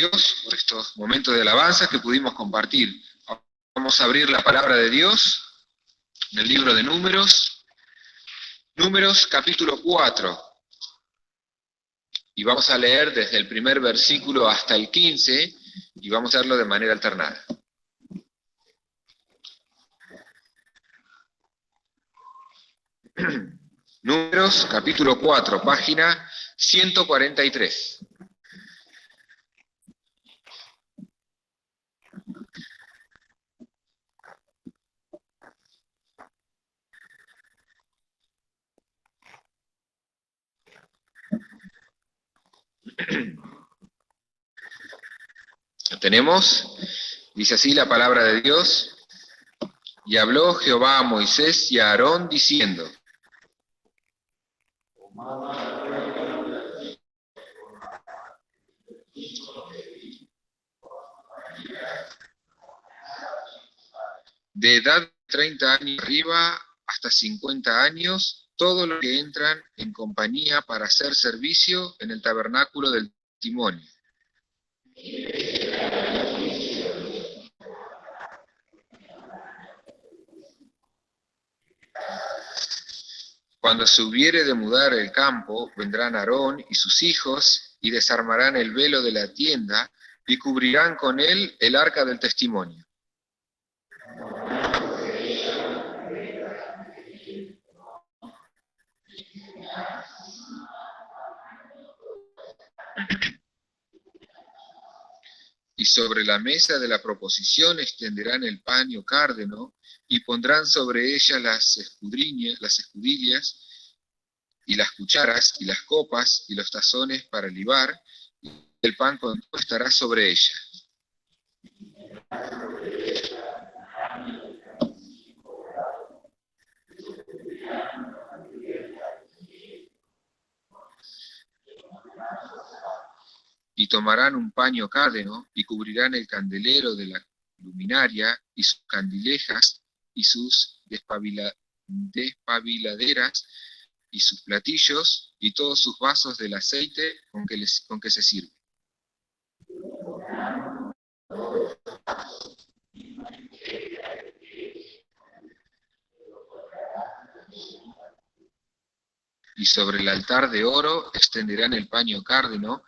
Dios por estos momentos de alabanza que pudimos compartir. Vamos a abrir la palabra de Dios en el libro de Números, Números capítulo 4. Y vamos a leer desde el primer versículo hasta el 15, y vamos a hacerlo de manera alternada. Números capítulo 4, página 143. ¿Lo tenemos? Dice así la palabra de Dios. Y habló Jehová a Moisés y a Aarón diciendo: de edad de 30 años arriba hasta 50 años, todos los que entran en compañía para hacer servicio en el tabernáculo del testimonio. Cuando se hubiere de mudar el campo, vendrán Aarón y sus hijos, y desarmarán el velo de la tienda, y cubrirán con él el arca del testimonio. Y sobre la mesa de la proposición extenderán el paño cárdeno, y pondrán sobre ella las escudillas, y las cucharas, y las copas, y los tazones para libar, y el pan con todo estará sobre ella. Y tomarán un paño cárdeno, y cubrirán el candelero de la luminaria, y sus candilejas, y sus despabiladeras, y sus platillos, y todos sus vasos del aceite con que se sirve. Y sobre el altar de oro extenderán el paño cárdeno,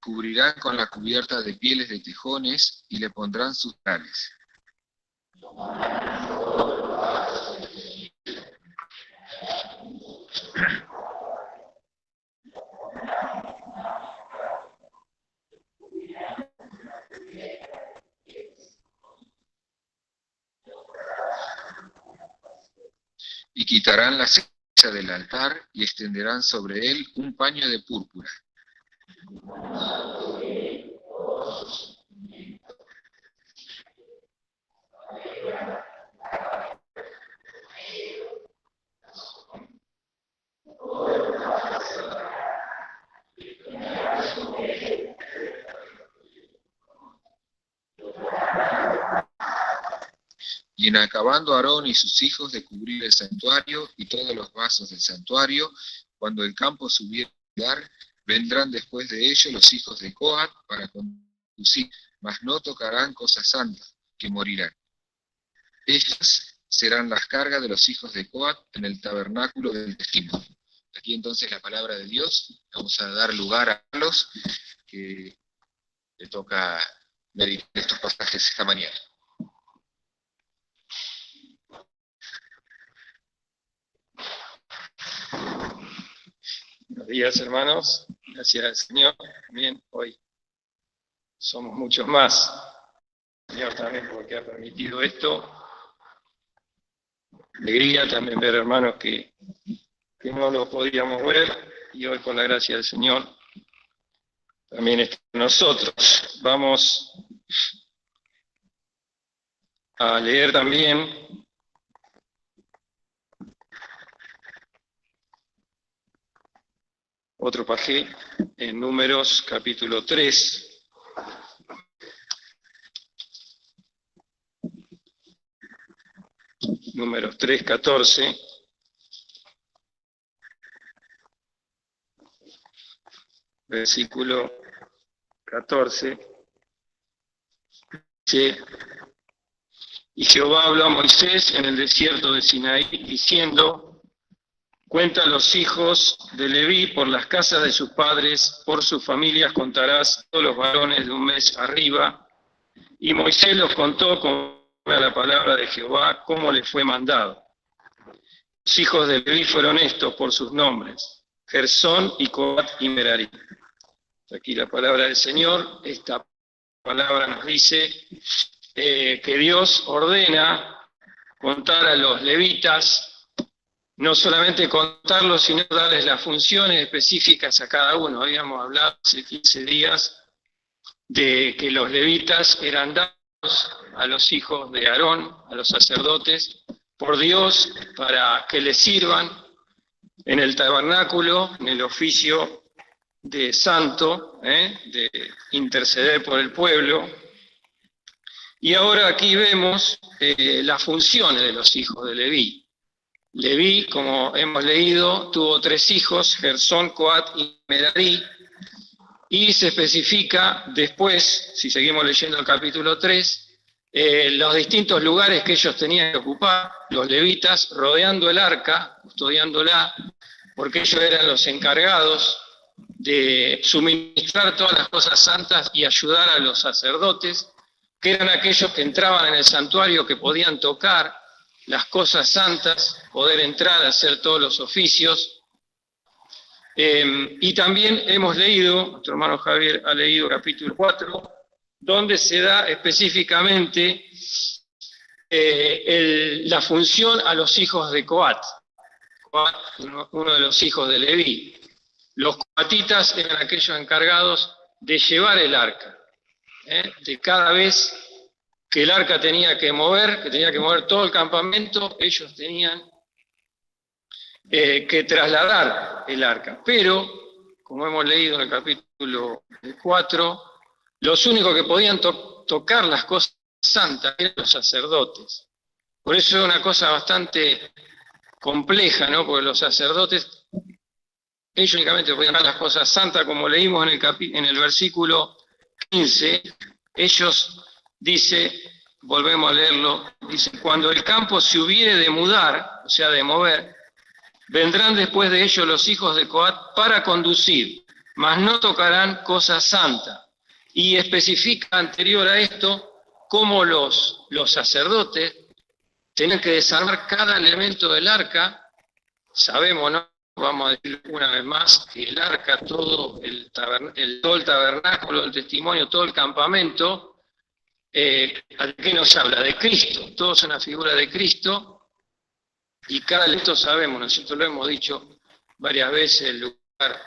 cubrirán con la cubierta de pieles de tejones, y le pondrán sus panes. Y quitarán la ceniza del altar, y extenderán sobre él un paño de púrpura. Y en acabando Aarón y sus hijos de cubrir el santuario y todos los vasos del santuario, cuando el campo se hubiere de dar, vendrán después de ellos los hijos de Coat para conducir, mas no tocarán cosa santa, que morirán. Estas serán las cargas de los hijos de Coat en el tabernáculo del testimonio. Aquí entonces la palabra de Dios. Vamos a dar lugar a Carlos, que le toca meditar estos pasajes esta mañana. Buenos días, hermanos. Gracias al Señor. También hoy somos muchos más. Señor también porque ha permitido esto. Alegría también ver hermanos que no lo podíamos ver, y hoy por la gracia del Señor también está con nosotros. Vamos a leer también otro pasaje en Números capítulo 3. Números 3, 14. Versículo 14. y Jehová habló a Moisés en el desierto de Sinaí, diciendo: cuenta los hijos de Leví por las casas de sus padres, por sus familias contarás todos los varones de un mes arriba. Y Moisés los contó conforme a la palabra de Jehová, como le fue mandado. Los hijos de Leví fueron estos por sus nombres: Gersón y Coat y Merari. Aquí la palabra del Señor. Esta palabra nos dice que Dios ordena contar a los levitas, no solamente contarlos, sino darles las funciones específicas a cada uno. Habíamos hablado hace 15 días de que los levitas eran dados a los hijos de Aarón, a los sacerdotes, por Dios para que les sirvan en el tabernáculo, en el oficio de santo, de interceder por el pueblo. Y ahora aquí vemos las funciones de los hijos de Leví. Leví, como hemos leído, tuvo 3 hijos, Gersón, Coat y Merari, y se especifica después, si seguimos leyendo el capítulo 3, los distintos lugares que ellos tenían que ocupar, los levitas, rodeando el arca, custodiándola, porque ellos eran los encargados de suministrar todas las cosas santas y ayudar a los sacerdotes, que eran aquellos que entraban en el santuario, que podían tocar las cosas santas, poder entrar a hacer todos los oficios. Y también hemos leído, nuestro hermano Javier ha leído capítulo 4, donde se da específicamente la función a los hijos de Coat. Coat, uno de los hijos de Leví. Los coatitas eran aquellos encargados de llevar el arca. De cada vez que el arca tenía que mover todo el campamento, ellos tenían que trasladar el arca. Pero, como hemos leído en el capítulo 4, los únicos que podían tocar las cosas santas eran los sacerdotes. Por eso es una cosa bastante compleja, ¿no? Porque los sacerdotes, ellos únicamente podían tocar las cosas santas, como leímos en el versículo 15, ellos, dice, volvemos a leerlo, dice: cuando el campo se hubiere de mudar, o sea, de mover, vendrán después de ellos los hijos de Coat para conducir, mas no tocarán cosas santas. Y especifica anterior a esto cómo los sacerdotes tenían que desarmar cada elemento del arca. Sabemos, ¿no? Vamos a decir una vez más que el arca, todo el tabernáculo, el testimonio, todo el campamento, ¿de qué nos habla? De Cristo. Todo es una figura de Cristo, y cada elemento sabemos, nosotros lo hemos dicho varias veces, el lugar,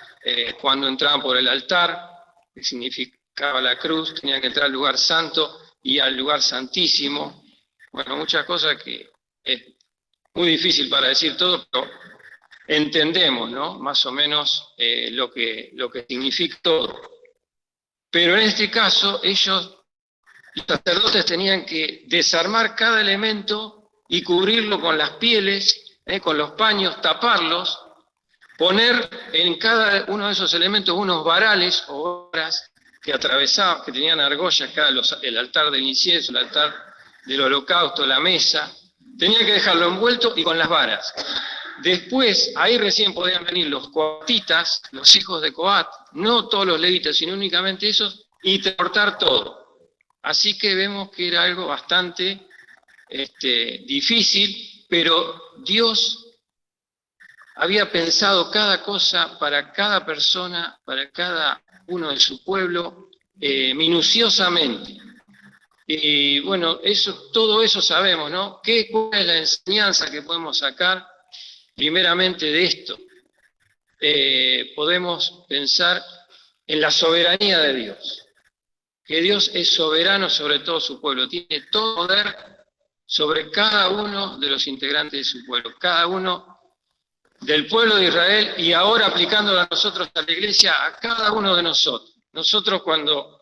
cuando entraban por el altar, que significaba la cruz, tenían que entrar al lugar santo y al lugar santísimo. Bueno, muchas cosas que es muy difícil para decir todo, pero entendemos, ¿no? Más o menos lo que significa todo. Pero en este caso, los sacerdotes tenían que desarmar cada elemento y cubrirlo con las pieles, con los paños, taparlos, poner en cada uno de esos elementos unos varales o varas que atravesaban, que tenían argollas, el altar del incienso, el altar del holocausto, la mesa. Tenían que dejarlo envuelto y con las varas. Después, ahí recién podían venir los coatitas, los hijos de Coat, no todos los levitas, sino únicamente esos, y transportar todo. Así que vemos que era algo bastante difícil, pero Dios había pensado cada cosa para cada persona, para cada uno de su pueblo, minuciosamente. Y bueno, todo eso sabemos, ¿no? ¿Cuál es la enseñanza que podemos sacar primeramente de esto? Podemos pensar en la soberanía de Dios, que Dios es soberano sobre todo su pueblo, tiene todo poder sobre cada uno de los integrantes de su pueblo, cada uno del pueblo de Israel, y ahora aplicándolo a nosotros, a la iglesia, a cada uno de nosotros. Nosotros, cuando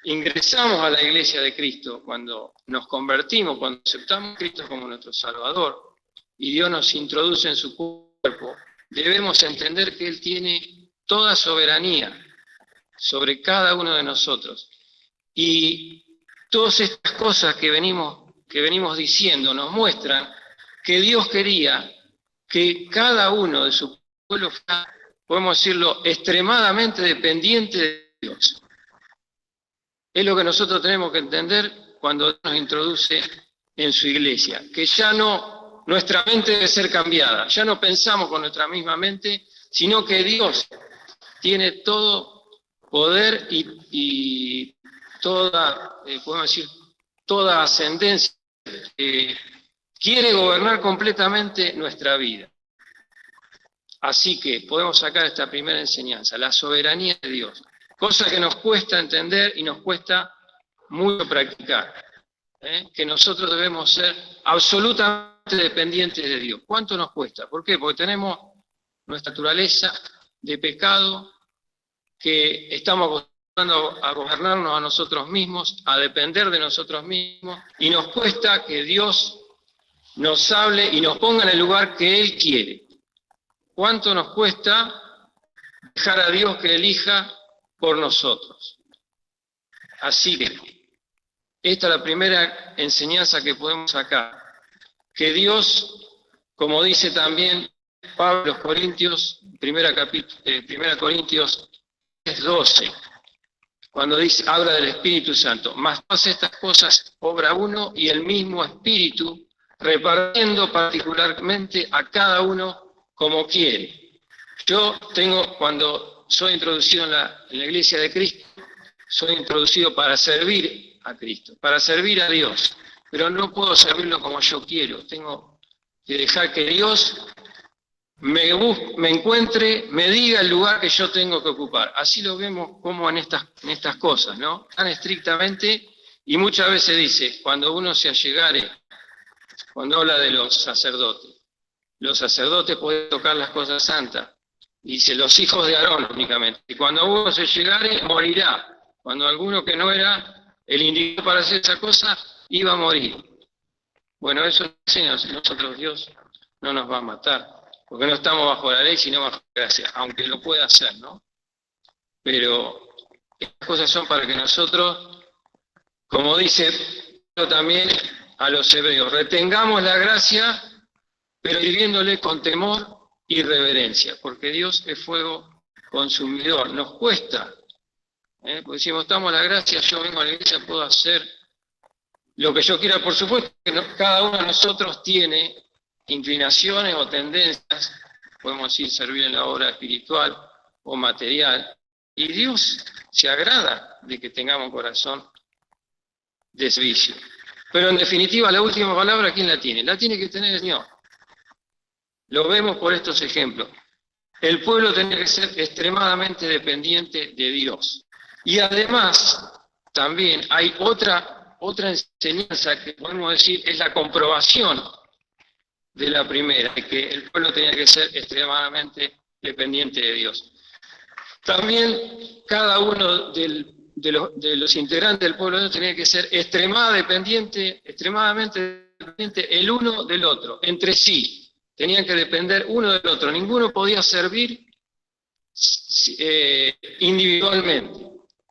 ingresamos a la iglesia de Cristo, cuando nos convertimos, cuando aceptamos a Cristo como nuestro Salvador, y Dios nos introduce en su cuerpo, debemos entender que Él tiene toda soberanía sobre cada uno de nosotros. Y Todas estas cosas que venimos diciendo nos muestran que Dios quería que cada uno de su pueblo fuera, podemos decirlo, extremadamente dependiente de Dios. Es lo que nosotros tenemos que entender cuando Dios nos introduce en su iglesia, que ya no, nuestra mente debe ser cambiada, ya no pensamos con nuestra misma mente, sino que Dios tiene todo poder y toda, podemos decir, toda ascendencia, quiere gobernar completamente nuestra vida. Así que podemos sacar esta primera enseñanza, la soberanía de Dios, cosa que nos cuesta entender y nos cuesta mucho practicar, que nosotros debemos ser absolutamente dependientes de Dios. ¿Cuánto nos cuesta? ¿Por qué? Porque tenemos nuestra naturaleza de pecado, que estamos acostumbrados a gobernarnos a nosotros mismos, a depender de nosotros mismos, y nos cuesta que Dios nos hable y nos ponga en el lugar que Él quiere. ¿Cuánto nos cuesta dejar a Dios que elija por nosotros? Así que esta es la primera enseñanza que podemos sacar, que Dios, como dice también Pablo a los Corintios, 1 Corintios 12, cuando habla del Espíritu Santo, mas todas estas cosas obra uno y el mismo Espíritu, repartiendo particularmente a cada uno como quiere. Yo cuando soy introducido en la iglesia de Cristo, soy introducido para servir a Cristo, para servir a Dios, pero no puedo servirlo como yo quiero, tengo que dejar que Dios me encuentre, me diga el lugar que yo tengo que ocupar. Así lo vemos como en estas cosas, ¿no? Tan estrictamente, y muchas veces dice, cuando uno se allegare, cuando habla de los sacerdotes pueden tocar las cosas santas, dice los hijos de Aarón únicamente, y cuando uno se llegare, morirá. Cuando alguno que no era el indicado para hacer esa cosa, iba a morir. Bueno, eso enseña a nosotros, Dios no nos va a matar, porque no estamos bajo la ley, sino bajo la gracia, aunque lo pueda hacer, ¿no? Pero estas cosas son para que nosotros, como dice también a los hebreos, retengamos la gracia, pero viviéndole con temor y reverencia, porque Dios es fuego consumidor. Nos cuesta, porque decimos, estamos en la gracia, yo vengo a la iglesia, puedo hacer lo que yo quiera. Por supuesto que cada uno de nosotros tiene inclinaciones o tendencias, podemos decir, servir en la obra espiritual o material, y Dios se agrada de que tengamos un corazón de servicio. Pero en definitiva, la última palabra, ¿quién la tiene? La tiene que tener el Señor. Lo vemos por estos ejemplos. El pueblo tenía que ser extremadamente dependiente de Dios. Y además, también hay otra enseñanza que podemos decir es la comprobación de la primera, de que el pueblo tenía que ser extremadamente dependiente de Dios. También cada uno de los integrantes del pueblo de Dios tenía que ser extremadamente dependiente el uno del otro, entre sí. Tenían que depender uno del otro. Ninguno podía servir individualmente.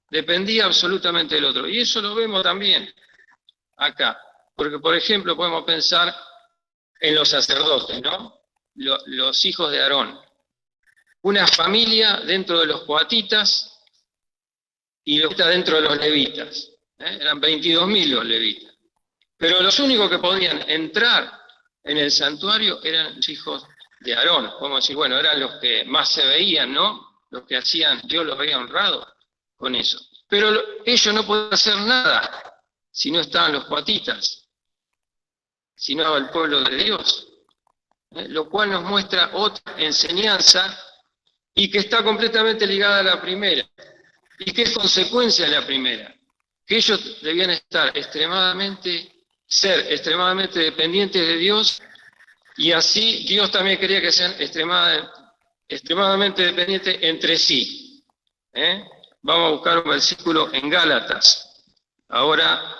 Dependía absolutamente del otro. Y eso lo vemos también acá. Porque, por ejemplo, podemos pensar en los sacerdotes, ¿no? Los hijos de Aarón. Una familia dentro de los coatitas y dentro de los levitas. Eran 22.000 los levitas. Pero los únicos que podían entrar en el santuario eran los hijos de Aarón. Podemos decir, bueno, eran los que más se veían, ¿no? Los que hacían, Dios los había honrado con eso. Pero ellos no podían hacer nada si no estaban los coatitas, si no estaba el pueblo de Dios. Lo cual nos muestra otra enseñanza y que está completamente ligada a la primera. Y que es consecuencia de la primera. Que ellos debían ser extremadamente dependientes de Dios, y así Dios también quería que sean extremadamente dependientes entre sí. Vamos a buscar un versículo en Gálatas, ahora,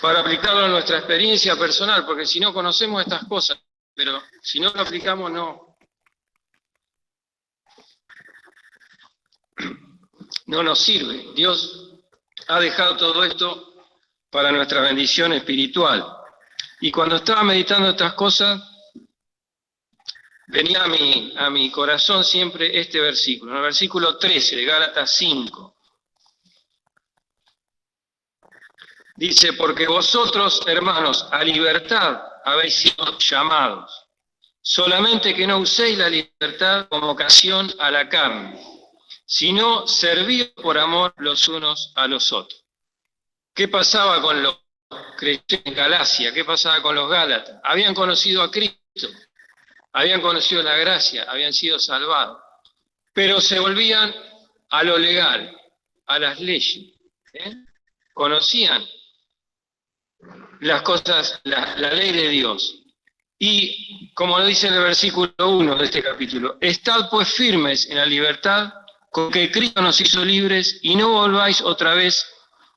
para aplicarlo a nuestra experiencia personal, porque si no conocemos estas cosas, pero si no lo aplicamos, no nos sirve. Dios ha dejado todo esto para nuestra bendición espiritual. Y cuando estaba meditando estas cosas, venía a mi corazón siempre este versículo, el versículo 13 de Gálatas 5. Dice, porque vosotros, hermanos, a libertad habéis sido llamados, solamente que no uséis la libertad como ocasión a la carne, sino servid por amor los unos a los otros. ¿Qué pasaba con los creyentes en Galacia? ¿Qué pasaba con los Gálatas? Habían conocido a Cristo, habían conocido la gracia, habían sido salvados, pero se volvían a lo legal, a las leyes. Conocían las cosas, la ley de Dios. Y como lo dice en el versículo 1 de este capítulo, estad pues firmes en la libertad con que Cristo nos hizo libres y no volváis otra vez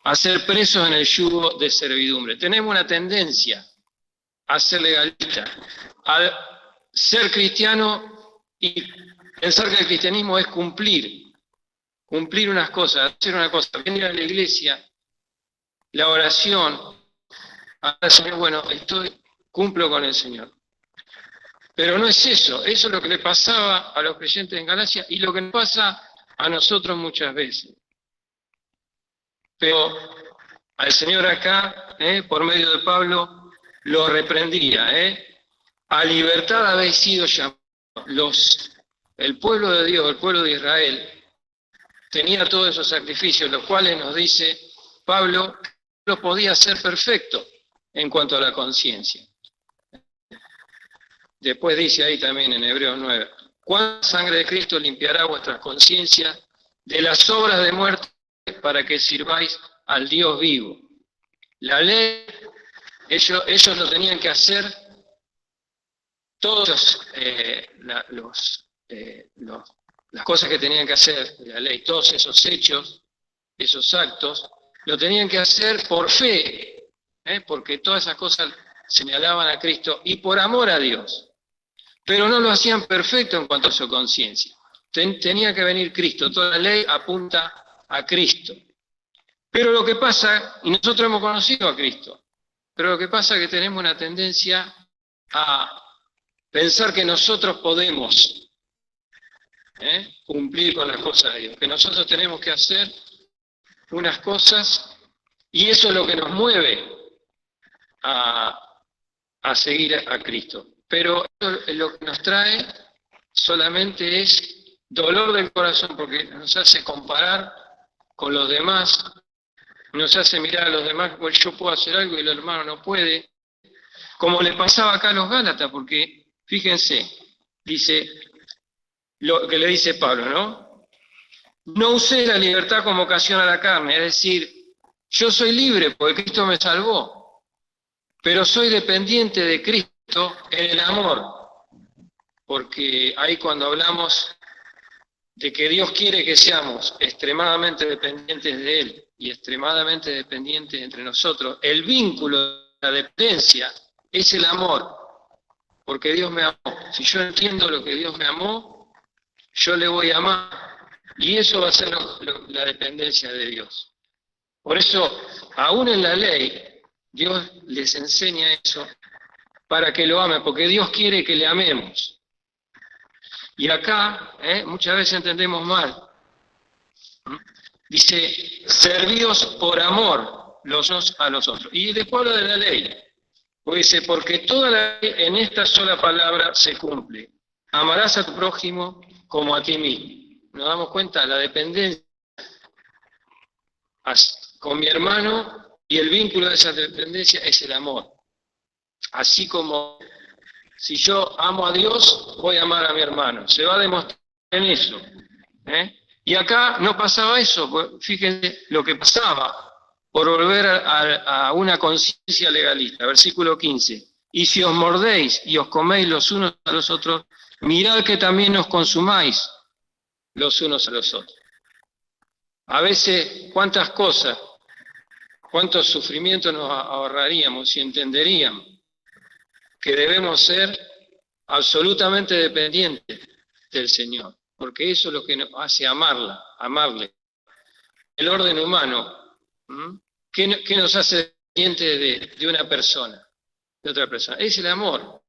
a ser presos en el yugo de servidumbre. Tenemos una tendencia a ser legalistas, a ser cristiano y pensar que el cristianismo es cumplir unas cosas, hacer una cosa, venir a la iglesia, la oración, al Señor, bueno, cumplo con el Señor. Pero no es eso es lo que le pasaba a los creyentes en Galacia y lo que nos pasa a nosotros muchas veces. Pero al Señor acá, por medio de Pablo, lo reprendía. A libertad habéis sido llamados. El pueblo de Dios, el pueblo de Israel, tenía todos esos sacrificios, los cuales nos dice Pablo, no podía ser perfecto en cuanto a la conciencia. Después dice ahí también en Hebreos 9, ¿cuánta sangre de Cristo limpiará vuestras conciencias de las obras de muerte para que sirváis al Dios vivo? La ley, ellos lo tenían que hacer, todos las cosas que tenían que hacer la ley, todos esos hechos, esos actos, lo tenían que hacer por fe, porque todas esas cosas señalaban a Cristo y por amor a Dios. Pero no lo hacían perfecto en cuanto a su conciencia. Tenía que venir Cristo, toda la ley apunta a Cristo. Pero lo que pasa, y nosotros hemos conocido a Cristo, pero lo que pasa es que tenemos una tendencia a pensar que nosotros podemos cumplir con las cosas de Dios, que nosotros tenemos que hacer unas cosas y eso es lo que nos mueve a seguir a Cristo. Pero lo que nos trae solamente es dolor del corazón, porque nos hace comparar con los demás, nos hace mirar a los demás, pues yo puedo hacer algo y el hermano no puede, como le pasaba acá a los Gálatas, porque fíjense, dice lo que le dice Pablo, ¿no? No usé la libertad como ocasión a la carne, es decir, yo soy libre porque Cristo me salvó, pero soy dependiente de Cristo en el amor, porque ahí cuando hablamos de que Dios quiere que seamos extremadamente dependientes de Él y extremadamente dependientes entre nosotros, el vínculo, la dependencia, es el amor, porque Dios me amó. Si yo entiendo lo que Dios me amó, yo le voy a amar, y eso va a ser la dependencia de Dios. Por eso, aún en la ley, Dios les enseña eso, para que lo amen, porque Dios quiere que le amemos. Y acá, muchas veces entendemos mal. Dice, servíos por amor los unos a los otros. Y después habla de la ley. Pues dice, porque toda la ley en esta sola palabra se cumple. Amarás a tu prójimo como a ti mismo. Nos damos cuenta, la dependencia con mi hermano y el vínculo de esa dependencia es el amor. Así como si yo amo a Dios, voy a amar a mi hermano. Se va a demostrar en eso. Y acá no pasaba eso. Pues fíjense lo que pasaba por volver a una conciencia legalista. Versículo 15. Y si os mordéis y os coméis los unos a los otros, mirad que también os consumáis los unos a los otros. A veces, ¿cuántas cosas, cuántos sufrimientos nos ahorraríamos si entenderíamos que debemos ser absolutamente dependientes del Señor? Porque eso es lo que nos hace amarle. El orden humano ¿Mm? ¿Qué nos hace dependientes de una persona, de otra persona? Es el amor.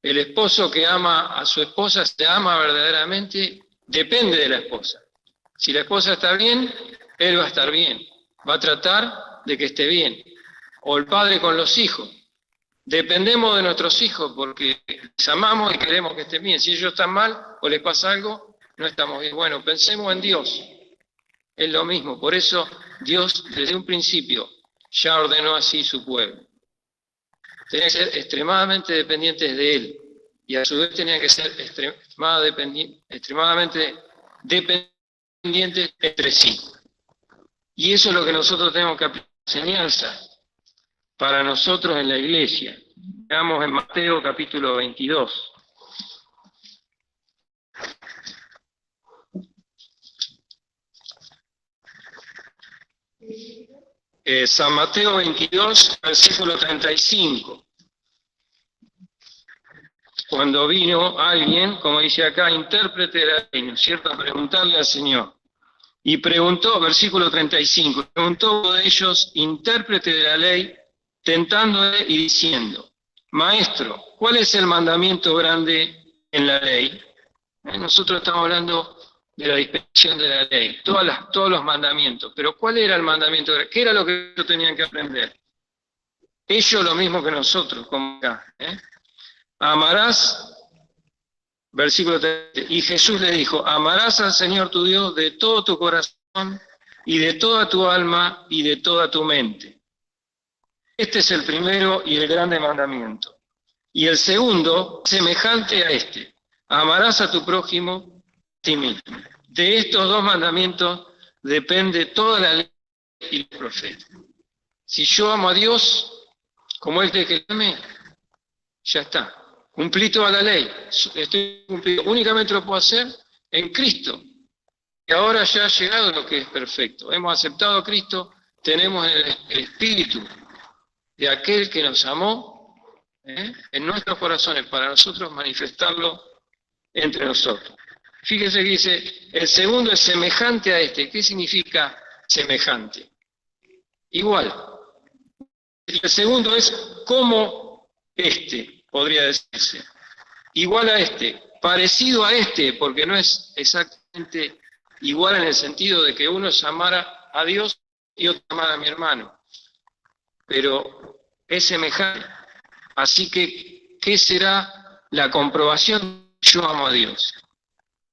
El esposo que ama a su esposa, se ama verdaderamente, depende de la esposa. Si la esposa está bien, él va a estar bien, va a tratar de que esté bien. O el padre con los hijos. Dependemos de nuestros hijos porque les amamos y queremos que estén bien. Si ellos están mal o les pasa algo, no estamos bien. Bueno, pensemos en Dios. Es lo mismo. Por eso Dios desde un principio ya ordenó así su pueblo. Tenían que ser extremadamente dependientes de Él. Y a su vez tenían que ser extremadamente dependientes entre sí. Y eso es lo que nosotros tenemos que aplicar enseñanza para nosotros en la iglesia. Veamos en Mateo capítulo 22. San Mateo 22, versículo 35. Cuando vino alguien, como dice acá, intérprete de la ley, ¿no es cierto?, a preguntarle al Señor. Y preguntó, versículo 35, preguntó uno de ellos, intérprete de la ley, tentándole y diciendo, Maestro, ¿cuál es el mandamiento grande en la ley? Nosotros estamos hablando de la dispensación de la ley, todos los mandamientos, pero ¿cuál era el mandamiento grande? ¿Qué era lo que ellos tenían que aprender? Ellos lo mismo que nosotros, como acá. Amarás, versículo 30, y Jesús le dijo, amarás al Señor tu Dios de todo tu corazón y de toda tu alma y de toda tu mente. Este es el primero y el grande mandamiento. Y el segundo, semejante a este, amarás a tu prójimo a ti mismo. De estos dos mandamientos depende toda la ley y los profetas. Si yo amo a Dios, como Él te que ame, ya está. Cumplí toda la ley. Estoy cumplido. Únicamente lo puedo hacer en Cristo. Y ahora ya ha llegado lo que es perfecto. Hemos aceptado a Cristo, tenemos el Espíritu de aquel que nos amó en nuestros corazones para nosotros manifestarlo entre nosotros. Fíjese que dice, el segundo es semejante a este. ¿Qué significa semejante? Igual. El segundo es como este, podría decirse. Igual a este, parecido a este, porque no es exactamente igual en el sentido de que uno es amar a Dios y otro amar a mi hermano. Pero es semejante. Así que, ¿qué será la comprobación de que yo amo a Dios?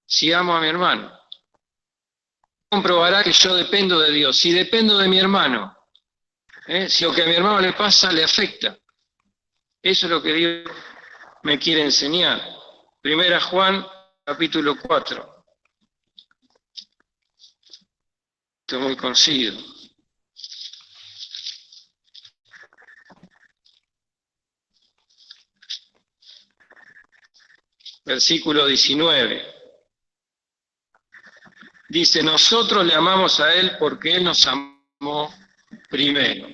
Si amo a mi hermano. Comprobará que yo dependo de Dios. Si dependo de mi hermano, si lo que a mi hermano le pasa le afecta. Eso es lo que Dios me quiere enseñar. Primera Juan, capítulo 4. Estoy muy conciso. Versículo 19. Dice, nosotros le amamos a Él porque Él nos amó primero.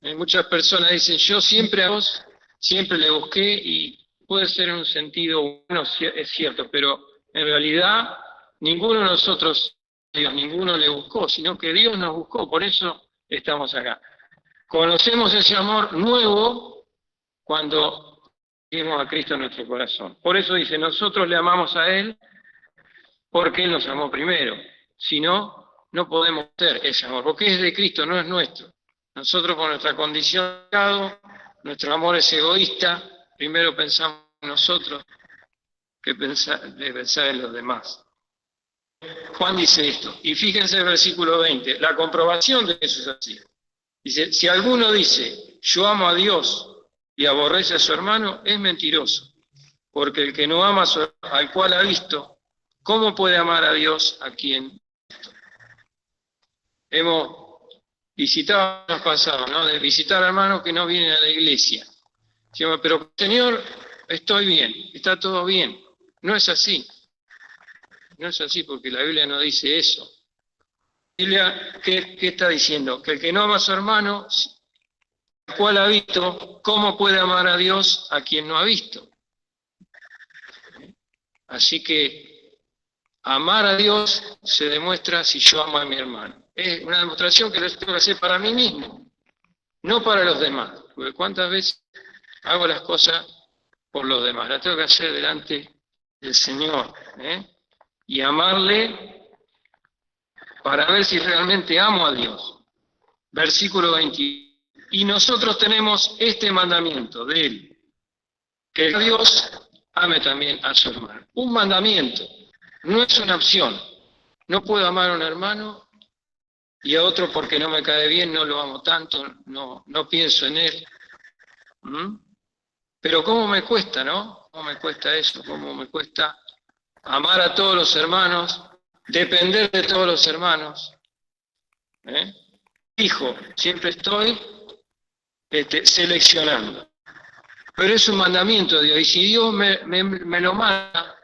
Muchas personas dicen, yo siempre a vos, siempre le busqué, y puede ser en un sentido bueno, es cierto, pero en realidad ninguno de nosotros, Dios, ninguno le buscó, sino que Dios nos buscó, por eso estamos acá. Conocemos ese amor nuevo cuando vimos a Cristo en nuestro corazón. Por eso dice, nosotros le amamos a Él porque Él nos amó primero. Si no, no podemos ser ese amor, porque es de Cristo, no es nuestro. Nosotros con nuestra condición de pecado, nuestro amor es egoísta, primero pensamos en nosotros que pensar en los demás. Juan dice esto, y fíjense el versículo 20, la comprobación de eso es así. Dice, si alguno dice, yo amo a Dios y aborrece a su hermano, es mentiroso, porque el que no ama al cual ha visto, ¿cómo puede amar a Dios a quien? Hemos visitado los pasados, ¿no? De visitar hermanos que no vienen a la iglesia. Decimos, pero Señor, estoy bien, está todo bien. No es así. No es así porque la Biblia no dice eso. La Biblia, ¿qué está diciendo? Que el que no ama a su hermano, al cual ha visto, ¿cómo puede amar a Dios a quien no ha visto? Así que amar a Dios se demuestra si yo amo a mi hermano. Es una demostración que lo tengo que hacer para mí mismo, no para los demás. Porque cuántas veces hago las cosas por los demás, las tengo que hacer delante del Señor, y amarle para ver si realmente amo a Dios. Versículo 21. Y nosotros tenemos este mandamiento de Él, que Dios ame también a su hermano. Un mandamiento, no es una opción. No puedo amar a un hermano y a otro porque no me cae bien, no lo amo tanto, no pienso en él. Pero cómo me cuesta, ¿no? ¿Cómo me cuesta eso? ¿Cómo me cuesta amar a todos los hermanos, depender de todos los hermanos? Hijo, siempre estoy seleccionando. Pero es un mandamiento de Dios, y si Dios me lo manda,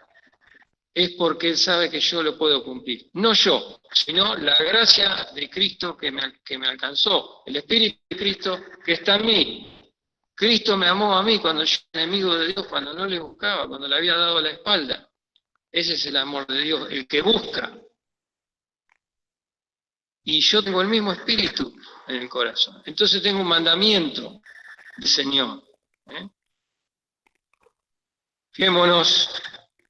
es porque Él sabe que yo lo puedo cumplir. No yo, sino la gracia de Cristo que me alcanzó, el Espíritu de Cristo que está en mí. Cristo me amó a mí cuando yo era enemigo de Dios, cuando no le buscaba, cuando le había dado la espalda. Ese es el amor de Dios, el que busca. Y yo tengo el mismo espíritu en el corazón. Entonces tengo un mandamiento del Señor. Fijémonos,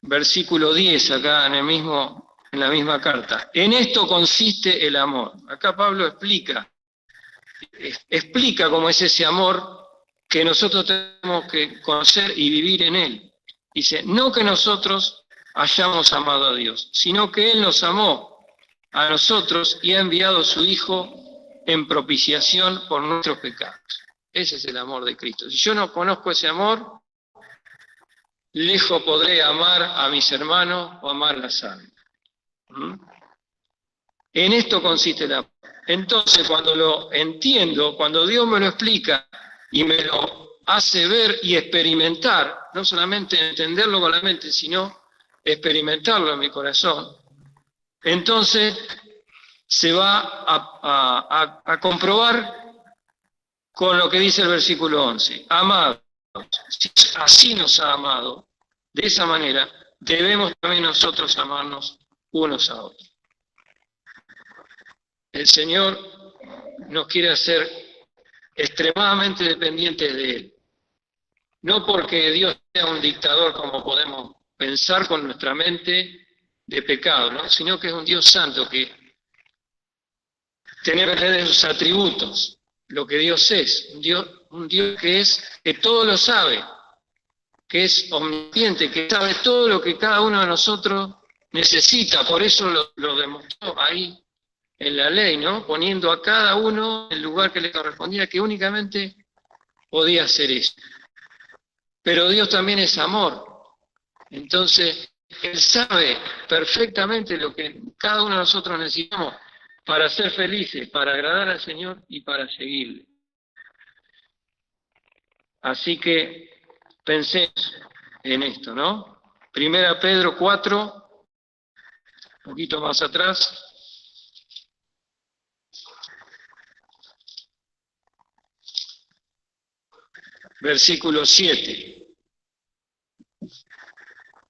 versículo 10, acá en la misma carta. En esto consiste el amor. Acá Pablo explica cómo es ese amor que nosotros tenemos que conocer y vivir en él. Dice, no que nosotros hayamos amado a Dios, sino que Él nos amó a nosotros y ha enviado a su Hijo en propiciación por nuestros pecados. Ese es el amor de Cristo. Si yo no conozco ese amor, lejos podré amar a mis hermanos o amar las almas. En esto consiste el amor. Entonces, cuando lo entiendo, cuando Dios me lo explica y me lo hace ver y experimentar, no solamente entenderlo con la mente, sino experimentarlo en mi corazón, entonces se va a comprobar con lo que dice el versículo 11. Amados, si así nos ha amado, de esa manera debemos también nosotros amarnos unos a otros. El Señor nos quiere hacer extremadamente dependientes de Él. No porque Dios sea un dictador como podemos pensar con nuestra mente de pecado, ¿no? Sino que es un Dios santo que tiene que tener sus atributos, lo que Dios es, un Dios que todo lo sabe, que es omnisciente, que sabe todo lo que cada uno de nosotros necesita. Por eso lo demostró ahí en la ley, ¿no? Poniendo a cada uno en el lugar que le correspondía, que únicamente podía hacer eso. Pero Dios también es amor. Entonces, Él sabe perfectamente lo que cada uno de nosotros necesitamos para ser felices, para agradar al Señor y para seguirle. Así que pensemos en esto, ¿no? 1 Pedro 4, un poquito más atrás. Versículo 7.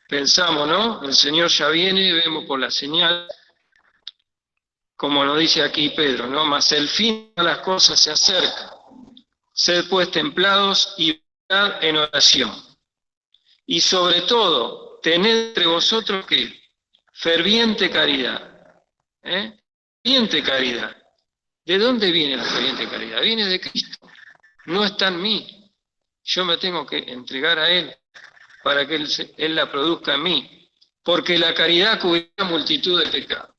Pensamos, ¿no? El Señor ya viene, vemos por la señal, como lo dice aquí Pedro, ¿no? Mas el fin de las cosas se acerca. Sed pues templados y velad en oración. Y sobre todo, tened entre vosotros ¿qué? Ferviente caridad. Ferviente caridad. ¿De dónde viene la ferviente caridad? Viene de Cristo. No está en mí. Yo me tengo que entregar a Él para que Él la produzca en mí. Porque la caridad cubrirá multitud de pecados.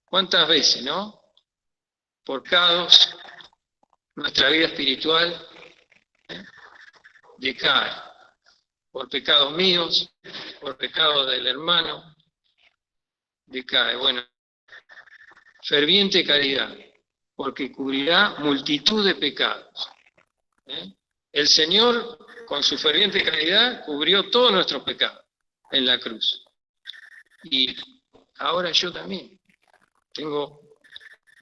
¿Cuántas veces, no? Por pecados, nuestra vida espiritual decae. Por pecados míos, por pecados del hermano, decae. Bueno, ferviente caridad, porque cubrirá multitud de pecados. El Señor, con su ferviente caridad, cubrió todos nuestros pecados en la cruz. Y ahora yo también tengo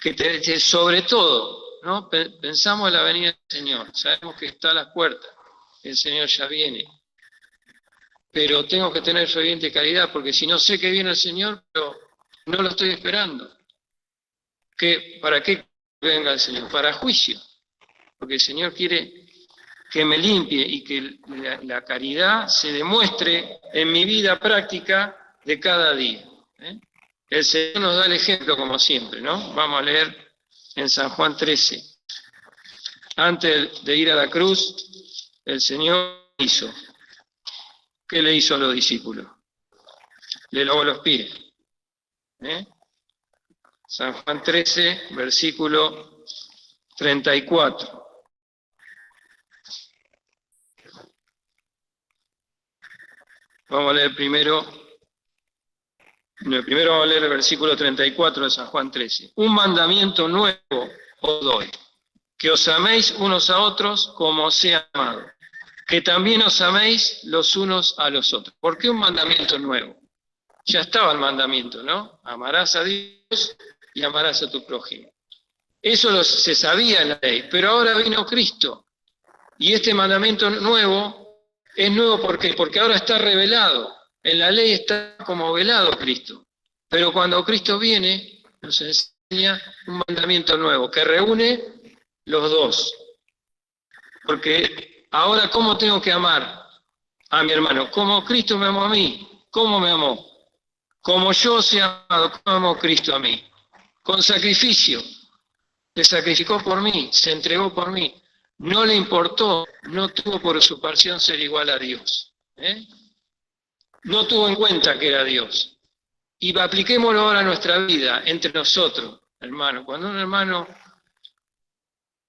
que tener, sobre todo, ¿no? Pensamos en la venida del Señor, sabemos que está a las puertas, el Señor ya viene. Pero tengo que tener ferviente caridad, porque si no sé que viene el Señor, pero no lo estoy esperando. ¿Para qué venga el Señor? Para juicio. Porque el Señor quiere que me limpie y que la caridad se demuestre en mi vida práctica de cada día. El Señor nos da el ejemplo como siempre, ¿no? Vamos a leer en San Juan 13. Antes de ir a la cruz, el Señor hizo. ¿Qué le hizo a los discípulos? Le lavó los pies. San Juan 13, versículo 34. Vamos a leer primero vamos a leer el versículo 34 de San Juan 13. Un mandamiento nuevo os doy, que os améis unos a otros como os he amado, que también os améis los unos a los otros. ¿Por qué un mandamiento nuevo? Ya estaba el mandamiento, ¿no? Amarás a Dios y amarás a tu prójimo. Eso se sabía en la ley, pero ahora vino Cristo. Y este mandamiento nuevo es nuevo porque ahora está revelado. En la ley está como velado Cristo. Pero cuando Cristo viene, nos enseña un mandamiento nuevo que reúne los dos. Porque ahora, ¿cómo tengo que amar a mi hermano? Como Cristo me amó a mí. ¿Cómo me amó? Como yo os he amado, ¿cómo amó Cristo a mí? Con sacrificio. Se sacrificó por mí, se entregó por mí. No le importó, no tuvo por usurpación ser igual a Dios. No tuvo en cuenta que era Dios. Y apliquémoslo ahora a nuestra vida, entre nosotros, hermano. Cuando un hermano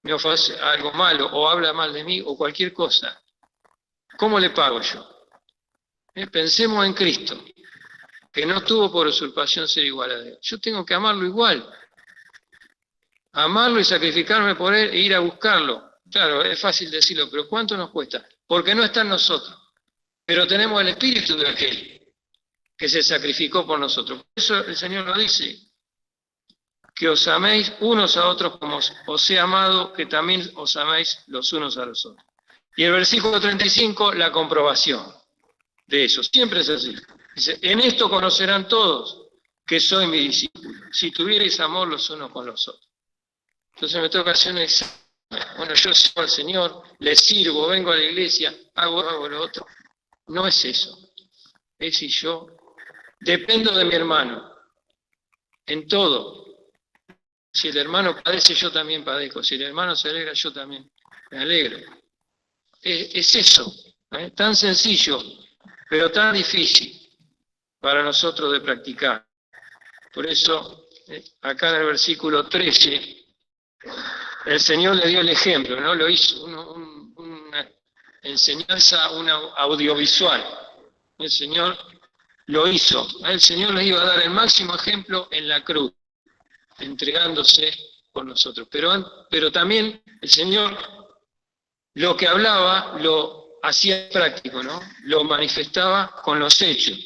me ofrece algo malo o habla mal de mí o cualquier cosa, ¿cómo le pago yo? Pensemos en Cristo, que no tuvo por usurpación ser igual a Dios. Yo tengo que amarlo igual. Amarlo y sacrificarme por él e ir a buscarlo. Claro, es fácil decirlo, pero ¿cuánto nos cuesta? Porque no está en nosotros. Pero tenemos el espíritu de aquel que se sacrificó por nosotros. Por eso el Señor nos dice que os améis unos a otros como os he amado, que también os améis los unos a los otros. Y el versículo 35, la comprobación de eso. Siempre es así. Dice, en esto conocerán todos que soy mi discípulo, si tuvierais amor los unos con los otros. Entonces me toca hacer un examen. Bueno, yo sirvo al Señor, le sirvo, vengo a la iglesia, hago lo otro. No es eso. Es si yo dependo de mi hermano en todo. Si el hermano padece, yo también padezco. Si el hermano se alegra, yo también me alegro. Es eso, tan sencillo, pero tan difícil para nosotros de practicar. Por eso, acá en el versículo 13, el Señor le dio el ejemplo, ¿no? Lo hizo una enseñanza, una audiovisual. El Señor lo hizo. El Señor les iba a dar el máximo ejemplo en la cruz, entregándose por nosotros. Pero también el Señor lo que hablaba lo hacía práctico, ¿no? Lo manifestaba con los hechos.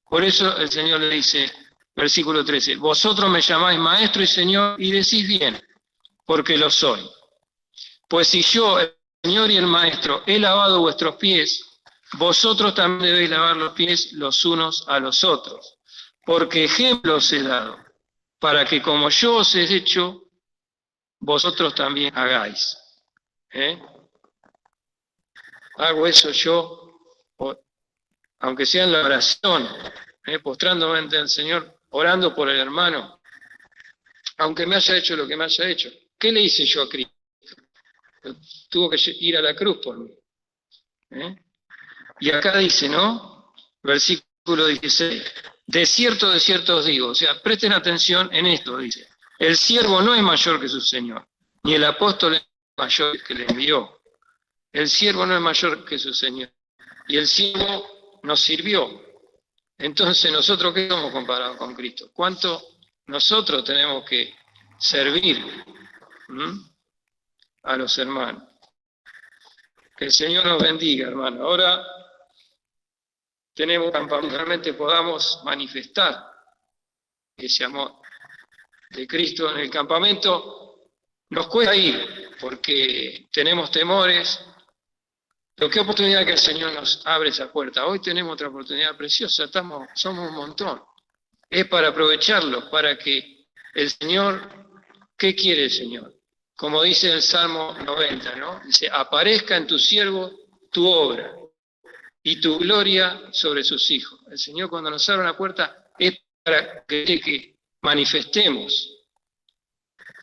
Por eso el Señor le dice, versículo 13, vosotros me llamáis maestro y Señor y decís bien, porque lo soy. Pues si yo, el Señor y el Maestro, he lavado vuestros pies, vosotros también debéis lavar los pies los unos a los otros, porque ejemplo os he dado, para que como yo os he hecho, vosotros también hagáis. Hago eso yo, aunque sea en la oración, postrándome ante el Señor, orando por el hermano, aunque me haya hecho lo que me haya hecho. ¿Qué le hice yo a Cristo? Tuvo que ir a la cruz por mí. Y acá dice, ¿no? Versículo 16. De cierto os digo, o sea, presten atención en esto, dice. El siervo no es mayor que su Señor, ni el apóstol es mayor que le envió. El siervo no es mayor que su Señor. Y el siervo nos sirvió. Entonces, ¿nosotros qué somos comparados con Cristo? ¿Cuánto nosotros tenemos que servir a los hermanos? Que el Señor nos bendiga, hermano. Ahora tenemos que realmente podamos manifestar ese amor de Cristo en el campamento. Nos cuesta ir porque tenemos temores. Pero qué oportunidad que el Señor nos abre esa puerta. Hoy tenemos otra oportunidad preciosa, somos un montón. Es para aprovecharlo, para que el Señor ¿Qué quiere el Señor? Como dice el Salmo 90, ¿no? Dice, aparezca en tu siervo tu obra y tu gloria sobre sus hijos. El Señor cuando nos abre una puerta es para que manifestemos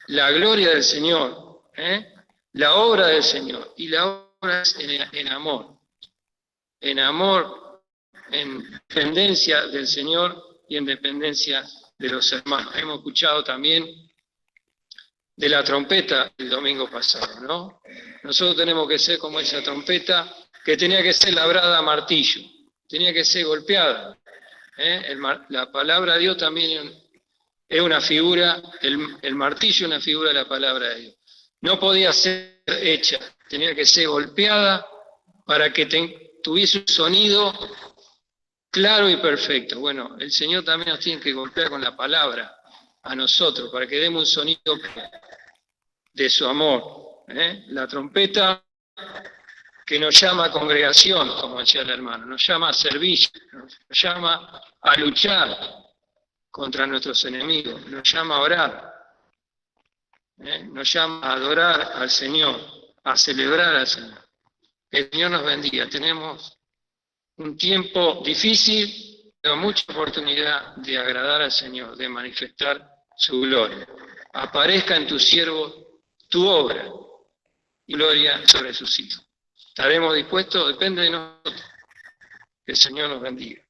la gloria del Señor, la obra del Señor. Y la obra es en amor, en dependencia del Señor y en dependencia de los hermanos. Hemos escuchado también de la trompeta el domingo pasado, ¿no? Nosotros tenemos que ser como esa trompeta que tenía que ser labrada a martillo, tenía que ser golpeada. La palabra de Dios también es una figura, el martillo es una figura de la palabra de Dios. No podía ser hecha, tenía que ser golpeada para que tuviese un sonido claro y perfecto. Bueno, el Señor también nos tiene que golpear con la palabra a nosotros, para que demos un sonido de su amor. La trompeta que nos llama a congregación, como decía el hermano, nos llama a servicio, nos llama a luchar contra nuestros enemigos, nos llama a orar, nos llama a adorar al Señor, a celebrar al Señor. Que el Señor nos bendiga. Tenemos un tiempo difícil, pero mucha oportunidad de agradar al Señor, de manifestar su gloria. Aparezca en tu siervo tu obra y gloria sobre sus hijos. ¿Estaremos dispuestos? Depende de nosotros. Que el Señor nos bendiga.